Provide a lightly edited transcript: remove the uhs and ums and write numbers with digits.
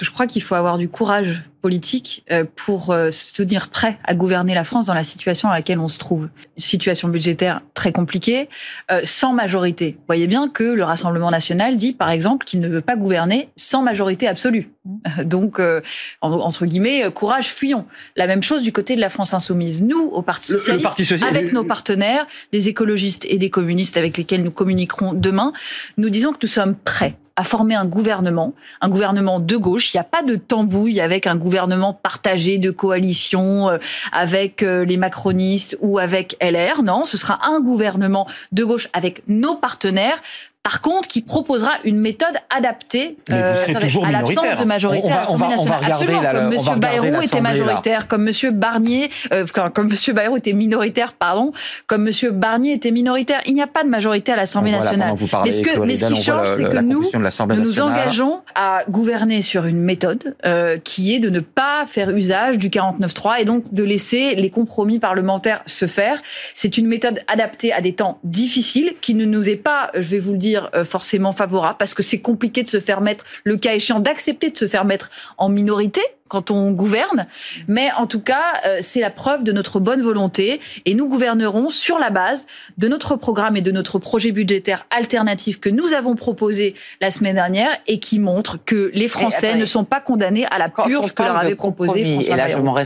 que je crois qu'il faut avoir du courage politique pour se tenir prêt à gouverner la France dans la situation dans laquelle on se trouve. Une situation budgétaire très compliquée, sans majorité. Vous voyez bien que le Rassemblement national dit, par exemple, qu'il ne veut pas gouverner sans majorité absolue. Donc, entre guillemets, courage, fuyons. La même chose du côté de la France insoumise. Nous, au Parti socialiste, avec nos partenaires, les écologistes et des communistes avec lesquels nous communiquerons demain, nous disons que nous sommes prêts à former un gouvernement de gauche. Il n'y a pas de tambouille avec un gouvernement partagé de coalition avec les macronistes ou avec LR. Non, ce sera un gouvernement de gauche avec nos partenaires. Par contre, qui proposera une méthode adaptée à l'absence de majorité à l'Assemblée nationale. Absolument, comme M. Bayrou était majoritaire, comme M. Barnier, comme M. Bayrou était minoritaire, comme M. Barnier était minoritaire. Il n'y a pas de majorité à l'Assemblée nationale. Mais ce qui change, c'est que nous nous engageons à gouverner sur une méthode qui est de ne pas faire usage du 49.3 et donc de laisser les compromis parlementaires se faire. C'est une méthode adaptée à des temps difficiles qui ne nous est pas, je vais vous le dire, forcément favorable, parce que c'est compliqué de se faire mettre, le cas échéant, d'accepter de se faire mettre en minorité quand on gouverne. Mais en tout cas, c'est la preuve de notre bonne volonté et nous gouvernerons sur la base de notre programme et de notre projet budgétaire alternatif que nous avons proposé la semaine dernière et qui montre que les Français ne sont pas condamnés à la purge que leur avait proposé François Bayrou.